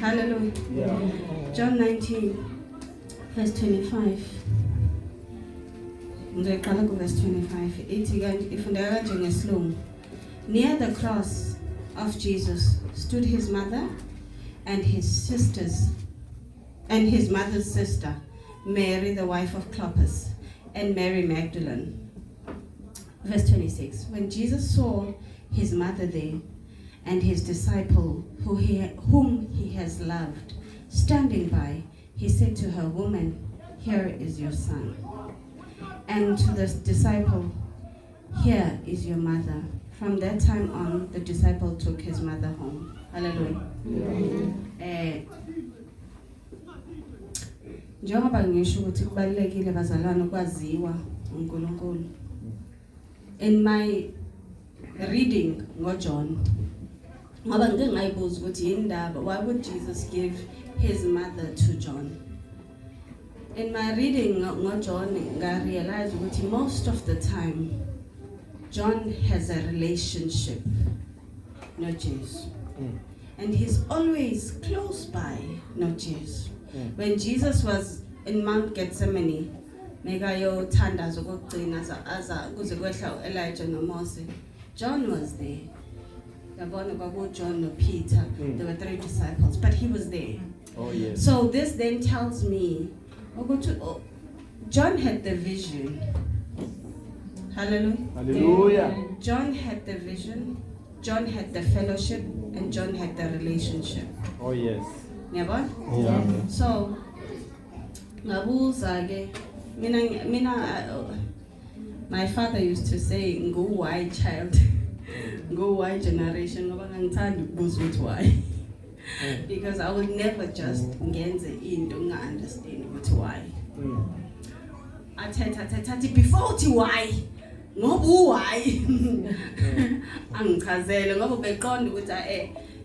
Hallelujah. Yeah. John 19, verse 25. Ngiqala ku verse 25. Ithi kanti ifundeka kanje ngesiLungu. Near the cross of Jesus stood his mother and his sisters and his mother's sister, Mary the wife of Clopas, and Mary Magdalene. Verse 26. When Jesus saw his mother there and his disciple whom he has loved standing by, he said to her, "Woman, here is your son." And to the disciple, "Here is your mother." From that time on, the disciple took his mother home. Hallelujah. Njengoba ngisho ukuthi kubalekile bazalwane ukwaziwa uNkulunkulu. In my reading ngoJohn, ngoba ngike ngayibuza ukuthi indaba, why would Jesus give his mother to John? In my reading ngoJohn, I realized ukuthi most of the time John has a relationship with Jesus. And he's always close by, not Jesus. When Jesus was in Mount Gethsemane, Megayo Tanda Zogokina Aza Kuzekwesha Elijah no Moses, John was there. John or Peter, there were 3 disciples, but he was there. Oh yes. So this then tells me, John had the vision. Hallelujah. Hallelujah. John had the vision, John had the fellowship, and John had the relationship. Oh yes. Yeah. So, my father used to say, "Go white child, go white generation." Why? Because I would never just get into understand what why. I tell before why. Ngoba why angichazele ngoba beqonda ukuthi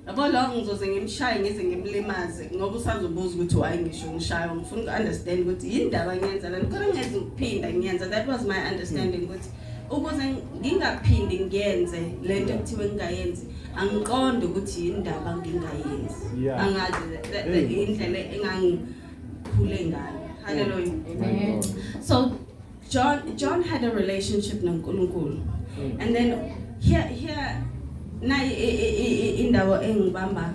yabo lo ngizoze ngimshaye ngize ngimlimaze ngoba usazobuza ukuthi why ngisho ngishaya ngifuna understand ukuthi indaba ngiyenza lana kodwa ngeze ngiphinda ngiyenza. That was my understanding ukuthi ukuze ngingaphindi ngiyenze lento ekuthiwe ngingayenzi angiqonda ukuthi indaba ngingayenzi angazi indlela engangikhule ngayo. Hallelujah. Amen. So John had a relationship noNkulunkulu. And then here na indawo engibamba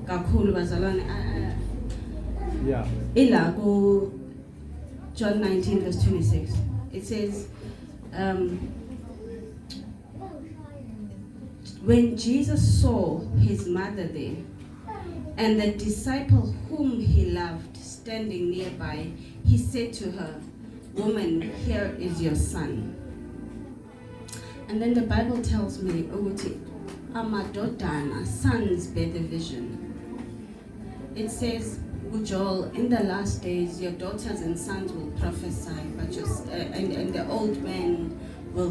kakhulu bazalwane Yeah. ila ku John 19 verse 26. It says when Jesus saw his mother there and the disciple whom he loved standing nearby, he said to her, "Woman, here is your son." And then the Bible tells me, amadodana, sons bear the vision. It says, Joel, in the last days, your daughters and sons will prophesy, but and the old men will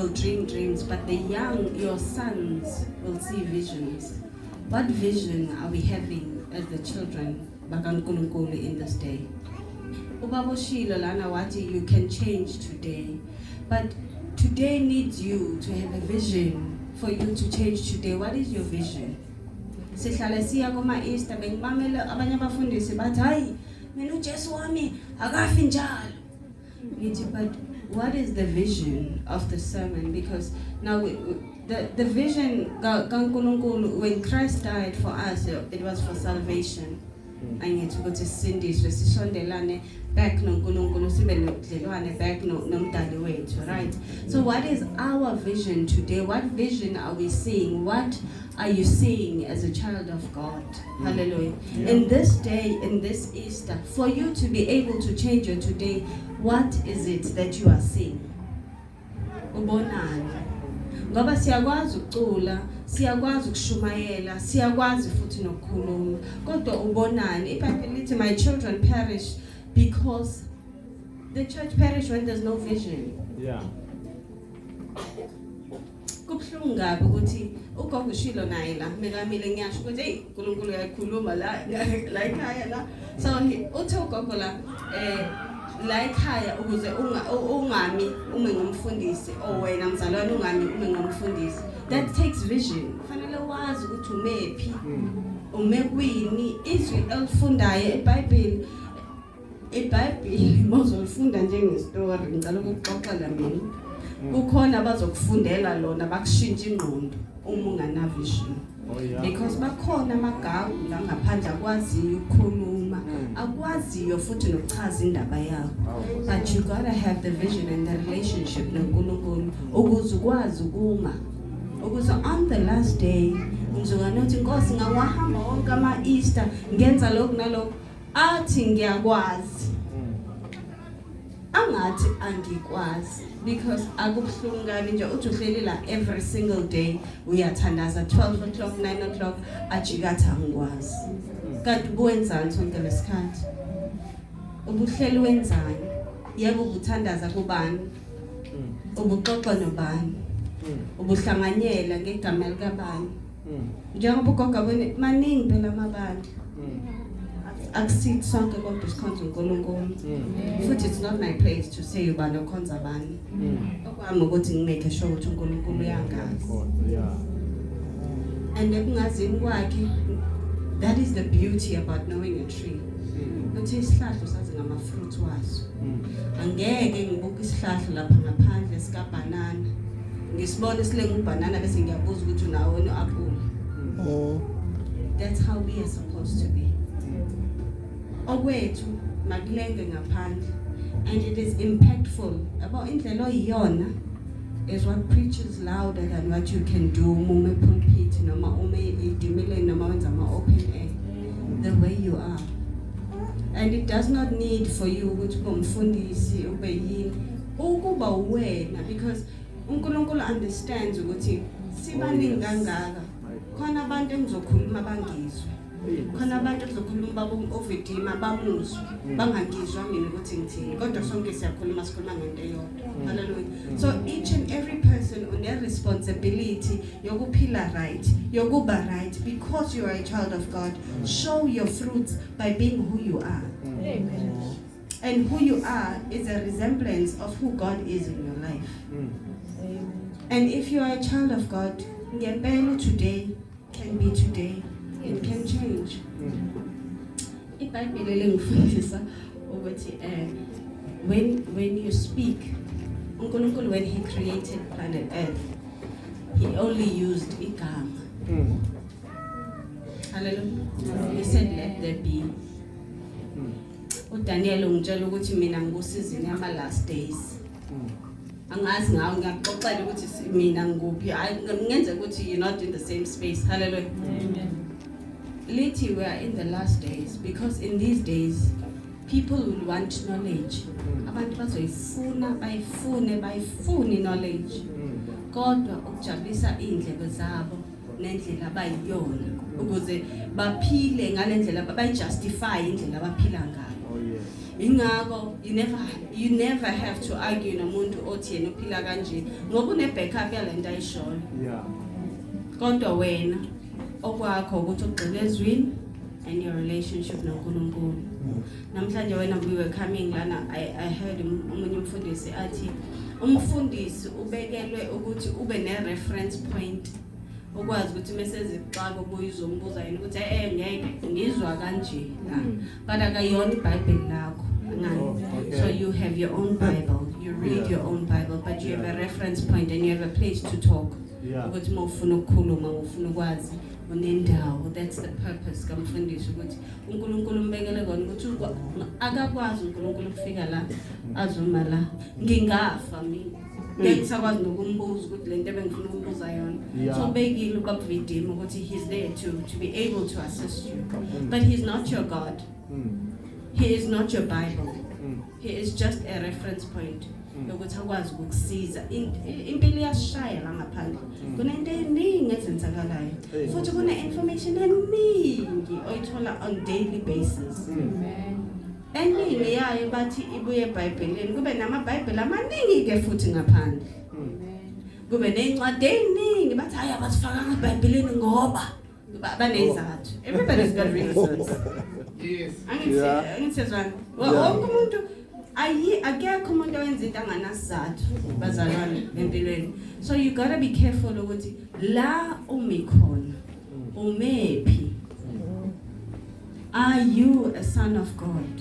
dream dreams, but the young, your sons, will see visions. What vision are we having as the children bakaNkulunkulu in this day? Ubaboshilo lana wati, you can change today, but today needs you to have a vision for you to change today. What is your vision? Sihlale siya kuma Easter bengibamela abanye abafundisi bathi hayi mina uJesu wami akafi njalo. But what is the vision of the sermon? Because now the vision kaNkulunkulu, when Christ died for us, it was for salvation. Angithi ukuthi sisindiswe sishondelane back noNkulunkulu sibe nobudlelwane back nomdali wethu, right? So what is our vision today? What vision are we seeing? What are you seeing as a child of God? Hallelujah. Yeah. In this day, in this Easter, for you to be able to change your today, what is it that you are seeing? Ubonani. Ngoba siyakwazi ukucula, siyakwazi ukushumayela, siyakwazi futhi nokukhuluma. Kodwa ubonani? iBhayibheli lithi my children perish because the church perish when there's no vision. Yeah. Kubhlungu kabi ukuthi ugogo ushilo naye la mekamile ngiyasho ukuthi hey uNkulunkulu uyakhuluma la ekhaya la. So uthi ugogo la ekhaya ukuze ungami ume ngumfundisi wena mzalwane ungami ume ngumfundisi. That takes vision. Fanele wazi ukuthi umephi. umekwini izwi elifundayo eBhayibheli mozolifunda njengestory ngicela ukuxoxela mina kukhona abazokufundela lona bakushintsha ingqondo uma ungana vision. Oh, yeah. Because bakhona amagagu la ngaphandle akwaziyo ukukhuluma akwaziyo futhi nokuchaza indaba yakho, but you gotta have the vision and the relationship noNkulunkulu ukuze ukwazi ukuma, ukuze on the last day ngizoka nothi inkosi ngawahamba wonke ama-Easter ngenza lokhu nalokhu athi ngiyakwazi angathi angikwazi, because akubuhlungu kabi nje uthi uhleli la every single day uyathandaza 12 o'clock 9 o'clock ajikathi angikwazi. Kanti ubuwenzani sonke lesikhathi? Ubuhleli wenzani? Yebo ubuthandaza kubani? Ubuxoxa nobani? Ubuhlanganyela ngegama likabani? Njengoba ugogo bone maningi phela amabandla. Akusithi sonke kodwa sikhonza uNkulunkulu. Futhi it's not my place to say ubani okhonza bani. Okwami ukuthi ngimake sure ukuthi uNkulunkulu uyangazi. And ekungazini kwakhe, that is the beauty about knowing a tree. Uthi isihlahla usazi ngama-fruit waso. Angeke ngibuke isihlahla lapha ngaphandle sikabanana. Ngisibone silengubhanana bese ngiyabuza ukuthi unawo no-apple. That's how we are supposed to be. Okwethu makulenge ngaphandle, and it is impactful. About indlela oyiyona is what preaches louder than what you can do ume pulpit noma ume idimile noma wenza ama-open air. The way you are. And it does not need for you ukuthi ube umfundisi ube yini ukuba wena, because uNkulunkulu understands ukuthi sibaningi kangaka. Khona abantu engizokhuluma bangizwe, khona abantu engizokhuluma babo-overtima bamuzwe bangangizwa mina ukuthi ngithini, kodwa sonke siyakhuluma ngento eyodwa. Hallelujah. So each and every person une responsibility yokuphila right, yokuba right, because you are a child of God. Show your fruits by being who you are. Amen. And who you are is a resemblance of who God is in your life. And if you are a child of God, ngempela today can be today. It can change. IBhayibheli lengifundisa ukuthi when you speak, uNkulunkulu when he created planet Earth, he only used igama. Hallelujah. He said let there be. uDaniel ungitshela ukuthi mina ngusizini yama last days. Angazi ngawo ngiyaxoxela ukuthi mina ngikuphi, ngenze ukuthi you're not in the same space. Hallelujah. Amen. Lithi we are in the last days, because in these days people will want knowledge. Abantu bazoyifuna bayifune knowledge. Kodwa ukujabulisa indlebe zabo nendlela abayiyona ukuze baphile ngalendlela bayijustify indlela abaphila ngayo. Ingako you never have to argue nomuntu othi yena uphila kanje ngoba une backup yalento ayishoyo. Yeah. Kodwa wena okwakho ukuthi ugxile ezwini and your relationship noNkulunkulu. Namhlanje wena we were coming lana I heard umunye umfundisi athi umfundisi ubekelwe ukuthi ube ne reference point. Ukwazi ukuthi mesezixaka ubuyizombuza yena ukuthi ngeke ngizwa kanje la. But akayona iBhayibheli lakho. So you have your own Bible, you read your own Bible, but you have a reference point and you have a place to talk. Ukuthi mawufuna ukukhuluma, mawufuna ukwazi unendawo. That's the purpose kamfundisi ukuthi uNkulunkulu umbekele kona ukuthi akakwazi uNkulunkulu ukufika la azuma la ngingafa mina. Ngisakwazi nokumbuza ukuthi lento ebengifuna ukumbuza yona. So bekile ubavidima ukuthi he's there to be able to assist you. But he's not your God. He is not your Bible. He is just a reference point. Ukuthi akwazi ukukusiza. Impilo iyashaya la ngaphandle. Kunento eningi ezenzakalayo. Futhi kuna information eningi oyithola on daily basis. Eningi yayo bathi ibuye eBhayibhelini, kube namaBhayibheli amaningi ke futhi ngaphandle. Kube nezincwadi eziningi bathi hayi abasifaka eBhayibhelini ngoba banezathu. Everybody's got reasons. Yes. Angithezwana. Wonke umuntu akekho umuntu owenza into anganasizathu bazalwane empilweni. So you got to be careful ukuthi la umikhona umephi are you a son of God?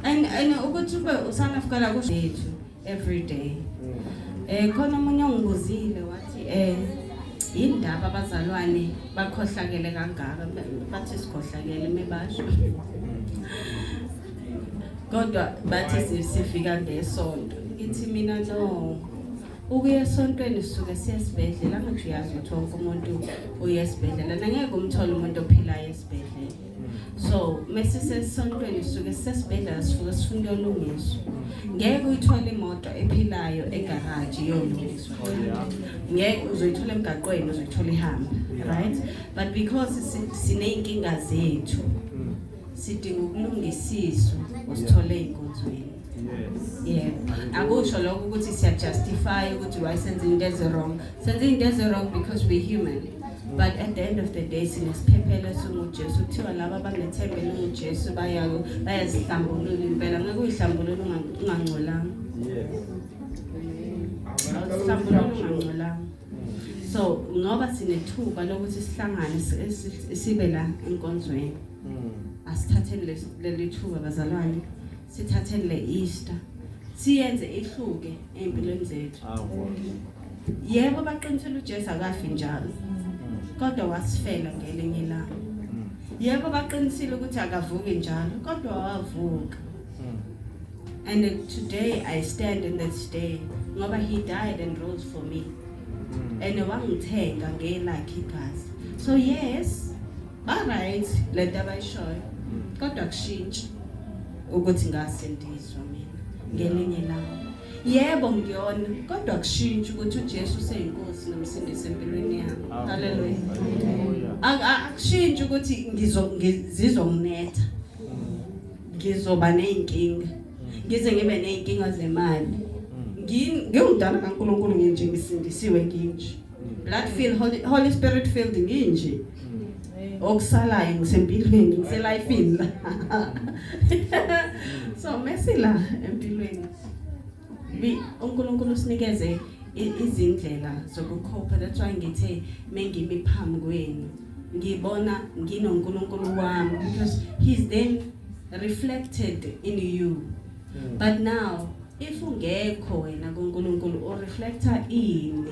Amen. And ukuthi ube son of God akusho every day. Khona umunye ongibuzile wathi indaba abazalwane bakhohlakele kangaka bathi sikhohlakele mebasho. Kodwa bathi sifika ngesonto. Ngithi mina no. Ukuya esontweni sisuke siyesibhedlela ngathi uyazi ukuthi wonke umuntu uya esibhedlela nangeke umthole umuntu ophilayo esibhedlela. So mesise esontweni sisuke sisesibhedlela sifuke sifunda ulungiswa. Ngeke uyithole imoto ephilayo egarage yolungiswa. Ngeke uzoyithola emgaqweni uzoyithola ihamba, right? But because sineyinkinga zethu sidinga ukulungisiswa usithole inkonzweni. Yeah. Akusho lokho ukuthi siya justify ukuthi why senze into wrong. Senze into wrong because we're human. But at the end of the day sinesiphephelo sokuJesu kuthiwa laba abanethembe loJesu bayazihlambulula impela ngeke uyihlambulule ungangcolanga. Uyihlambulule ungangcolanga. So ngoba sinethuba lokuthi sihlangane sibe la enkonzweni. Asithathele leli thuba bazalwane. Sithathele Easter. Siyenze ihluke empilweni zethu. Yebo baqinisele uJesu akafi njalo. Kodwa wasifela ngelinye ilanga. Yebo baqinisile ukuthi akavuki njalo, kodwa wavuka. And today I stand in this day ngoba he died and rose for me. And wangithenga ngelakhe igazi. So yes, all right, lento abayishoyo. Kodwa kushintshi ukuthi ngasindiswa mina ngelinye ilanga. Yebo ngiyona kodwa kushintshi ukuthi uJesu useyinkosi nomsindisi empilweni yami. Hallelujah. Akushintshi ukuthi ngizonginetha. Ngizoba nezinkinga. Ngize ngibe nezinkinga zemali. Ngiyumdala kaNkulunkulu nginje ngisindisiwe nginje. Blood filled Holy Spirit filled nginje. Okusalayo ngisempilweni ngiselifini la. So mesila empilweni. uNkulunkulu sinikeze izindlela zokukhopha. That's why ngithe mengimi phambi kwenu ngibona nginoNkulunkulu wami because he's then reflected in you. But now if ungekho wena kuNkulunkulu o reflector ini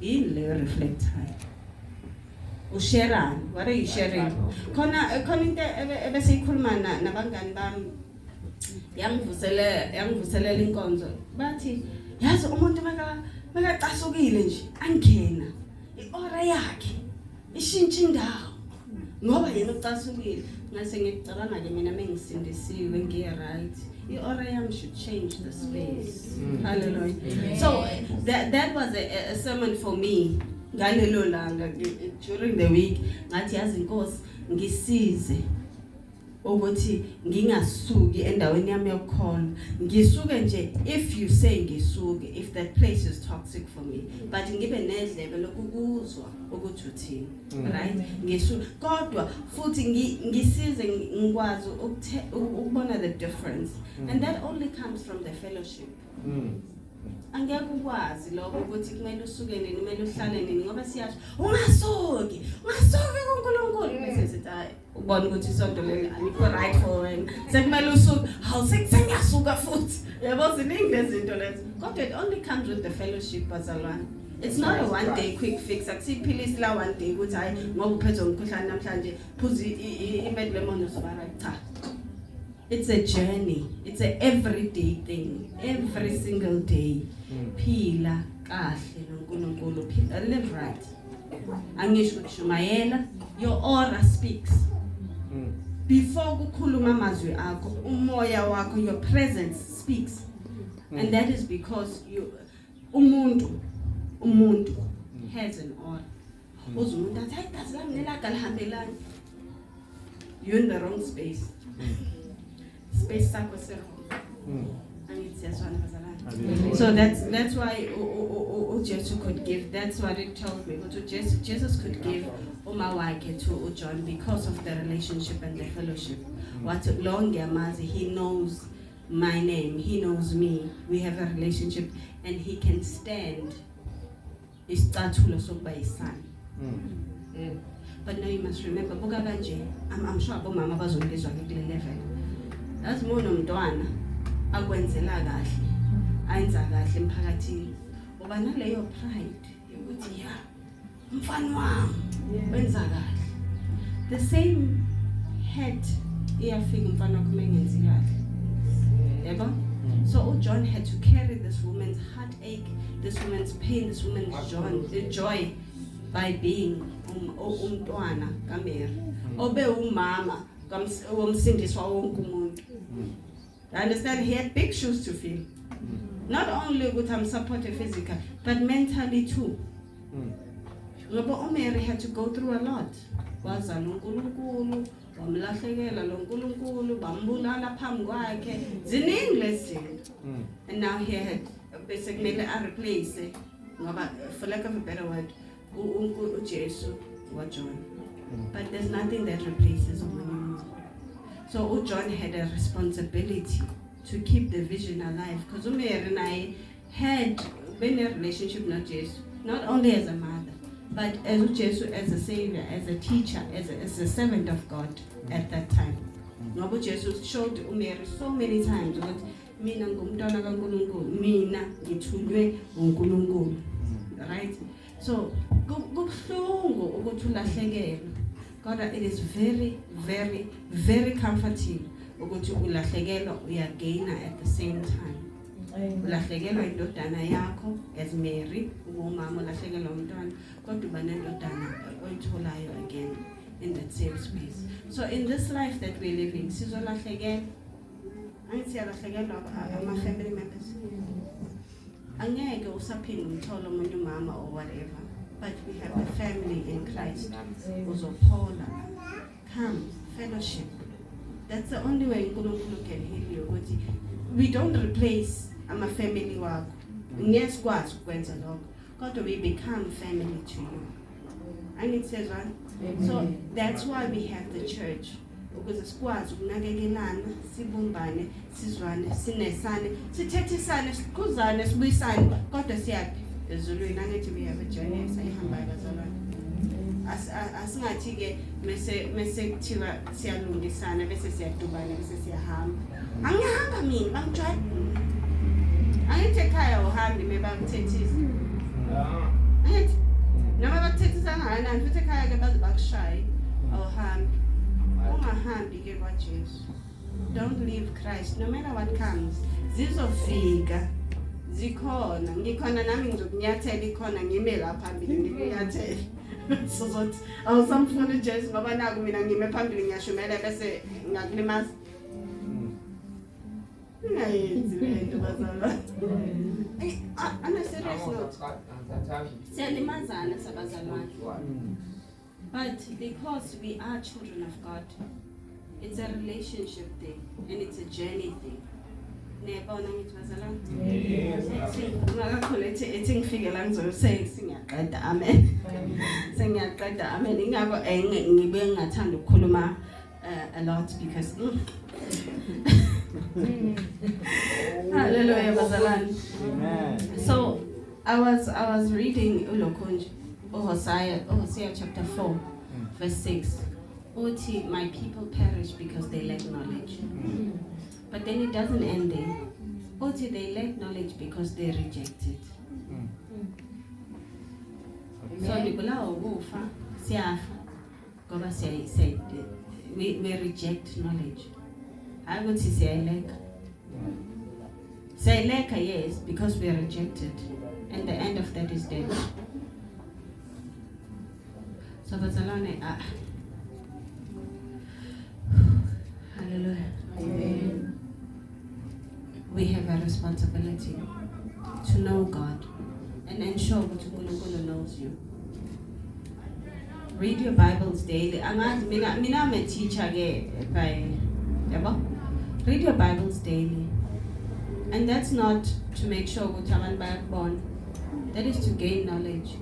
le reflector usharing. What are you sharing? Khona into ebesikhuluma nabangani bami yangivuselela inkonzo bathi yazi umuntu makacasukile nje angena iora yakhe ishintsha indawo ngoba yena ucasukile ngase ngicabanga ke mina mengisindisiwe ngiye right iora yami should change the space. Hallelujah. So that was a sermon for me ngalelo langa during the week ngathi yazi inkosi ngisize ukuthi ngingasuki endaweni yami yokukholwa ngisuke nje if you say ngisuke if that place is toxic for me but ngibe nedlebe lokukuzwa ukuthi uthini right ngisuke kodwa futhi ngisize ngikwazi ukubona the difference and that only comes from the fellowship. Angeke ukwazi lokho ukuthi kumele usuke nini kumele uhlale nini ngoba siyasho ungasuki kuNkulunkulu bese sithi hayi ubona ukuthi isonto leli alikho right for wena sekumele usuke sengiyasuka futhi yabo ziningi lezi zinto lezi kodwa it only comes with the fellowship bazalwane. It's not a one day quick fix. Akusiphilisi la one day ukuthi hayi ngoba uphethwe umkhuhlane namhlanje phuzi imed lemon uzobara cha. It's a journey. It's a everyday thing. Every single day. Phila kahle noNkulunkulu. Live right. Angisho kushumayela. Your aura speaks. Before kukhuluma amazwi akho, umoya wakho, your presence speaks. And that is because umuntu has an aura. Uzumuntu athi hayi gazi lami nelaga lihambelani. You're in the wrong space. Space sakho wrong. So that's why Jesus could give. That's what it told me. But Jesus could give umawake to John because of the relationship and the fellowship. What long yamazi, he knows my name. He knows me. We have a relationship, and he can stand. Isicathulo sokuba yisan. But now you must remember, buka kanje, I'm sure abomama bazongizwa kule level. That's more nomntwana akwenzela kahle, ayenza kahle emphakathini. Ngoba naleyo pride yokuthi ya umfana wami wenza kahle. The same head iyafika umfana wakho mengenzi kahle. Yebo? So John had to carry this woman's heartache, this woman's pain, this woman's joy by being umntwana kaMary. Obe umama womsindiswa wonke umuntu. You understand? He had big shoes to fill. Not only with support physical, but mentally too. Ngoba Mary had to go through a lot. Wazala uNkulunkulu, wamlahlekela lo uNkulunkulu, bambulala phambi kwakhe. Ziningi lezinto. And now he had basically a replace ngoba for lack of a better word, uJesu waJohn. But there's nothing that replaces him. So John had a responsibility to keep the vision alive because Mary and I had been in a relationship not Jesus, not only as a mother, but as Jesus, as a savior, as a teacher, as a servant of God at that time. Ngoba Jesus showed Mary so many times that mina ngumntwana kaNkulunkulu, mina ngithunywe uNkulunkulu. Right? So kubuhlungu ukuthi ulahlekelwe. God, it is very, very, very comforting ukuthi ulahlekelwa uyagaina at the same time. Ulahlekelwa indodana yakho as Mary, umama ulahlekelwa umntwana, kodwa uba nendodana oyitholayo again in that same space. So in this life that we're living, sizolahlekelwa. Angithi siyalahlekelwa ama-family members. Angeke usaphinde umthole umuntu umama or whatever. But we have the family in Christ. Uzophola. Come, fellowship. That's the only way uNkulunkulu can heal you. We don't replace ama family wakho. Ngiyakwazi ukwenza lokho. Kodwa we become family to you. Angitsezwa. So that's why we have the church. Ukuze sikwazi ukunakekelana, sibumbane, sizwane, sinesane, sithethisane, sikhuzane, sibuyisane, kodwa siyaphi ezulwini. Angithi we have a journey sayihambayo bazalwane. Asingathi ke mase kuthiwa siyalungisana bese siyadubana bese siyahamba. Angihamba mina bangijwayele. Angithi ekhaya uhambi mebakuthethisa. Angithi noma bakuthethisa ngani futhi ekhaya ke baze bakushaye awuhambi. Ungahambi ke kwaJesu. Don't leave Christ no matter what comes. Zizofika. Zikhona. Ngikhona nami ngizokunyathela ikhona ngime lapha phambili ngikunyathela. So that awusamfuna uJesu ngoba naku mina ngime phambili ngiyashumela bese ngakulimaza. Ngayenzi lento bazalwane. Ana serious note. Siyalimazana sabazalwane. But because we are children of God, it's a relationship thing and it's a journey thing. Nebona ngithi bazalwane? Yes. Ngakakhona ethi ngifike la ngizosay singaqeda amen. Sengiyaqeda amen. Ingakho ngibe ngathanda ukukhuluma a lot because Hallelujah bazalwane. Amen. So I was reading uLokhonje Hosea chapter 4 verse 6. Uthi my people perish because they lack knowledge. But then it doesn't end there. Uthi they lack knowledge because they reject it. So libulawa ukufa siyafa ngoba we reject knowledge. I would say siyayileka yes because we are rejected and the end of that is death. So bazalwane hallelujah. Amen. We have a responsibility to know God and ensure that uNkulunkulu knows you. Read your Bibles daily. Angazi mina I'm a teacher ke by yabo. Read your Bibles daily. And that's not to make sure ukuthi abantu bayakubona. That is to gain knowledge.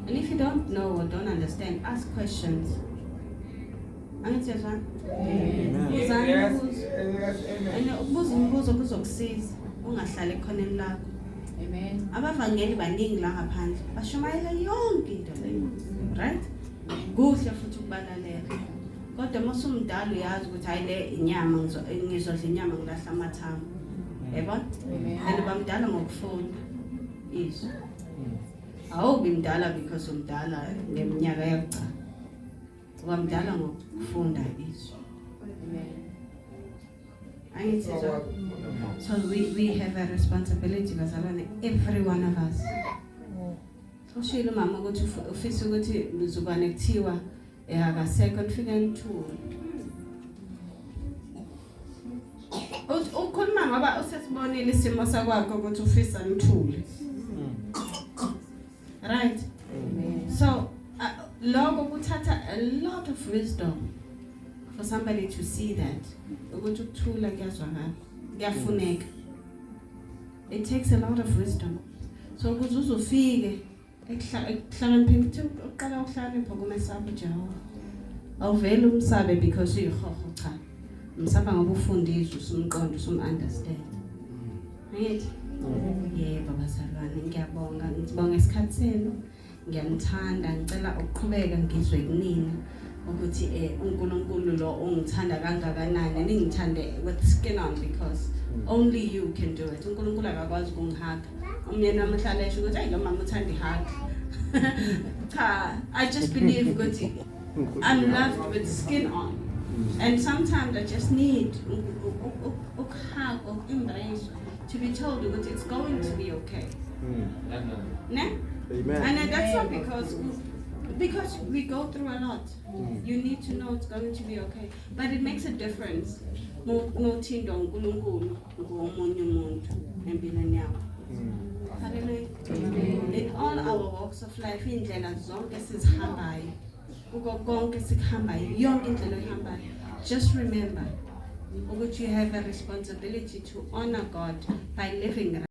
And if you don't know or don't understand, ask questions. Angitshelwa? Amen. Ubuza umbuzo kuzokusiza ungahlali ekhoneni lakho. Amen. Abavangeli baningi la ngaphandle bashumayela yonke into leyo. Right? kuhle futhi ukubalalela kodwa mase umdala uyazi ukuthi hayi le inyama ngizodla inyama ngilahla amathambo yabona and bamdala ngokufunda izwi awubi mdala because umdala ngeminyaka yakuca ubamdala ngokufunda izwi ayithizwa. So we have a responsibility bazalwane, every one of us. Ushilo mama ukuthi ufisa ukuthi uzubane kuthiwa akasekho nifike ngithule. Ukhuluma ngoba usesibonile isimo sakwakho ukuthi ufisa ngithule. Right? So lokho kuthatha a lot of wisdom for somebody to see that. Ukuthi ukuthula kuyazwakala, kuyafuneka. It takes a lot of wisdom. So ukuze uzofike ekuhlakanipheni ukuthi uqala ukuhlakanipha kumesaba uJehova. Awuveli umsabe because uyihoho cha. Umsaba ngoba ufundiswa, usumqondo, usum-understand. Right? Yebo bazalwane, ngiyabonga isikhathi senu. Ngiyanithanda, ngicela ukuqhubeka ngizwe kunina ukuthi uNkulunkulu lo ungithanda kangakanani, ningithande with skin on because only you can do it. uNkulunkulu akakwazi ukungihaga. Umyeni wami uhlala esho ukuthi hayi lo mama uthanda ihug. Cha, I just believe ukuthi I'm loved with skin on. And sometimes I just need hug or embrace to be told that it's going to be okay. Ne? Amen. And that's not because we go through a lot. You need to know it's going to be okay. But it makes a difference. Nothindo uNkulunkulu ngomunye umuntu empilweni yakho. Hallelujah. In all our walks of life, indlela zonke sizihambayo, uko konke sikuhambayo, yonke indlela oyihambayo, just remember ukuthi you have a responsibility to honor God by living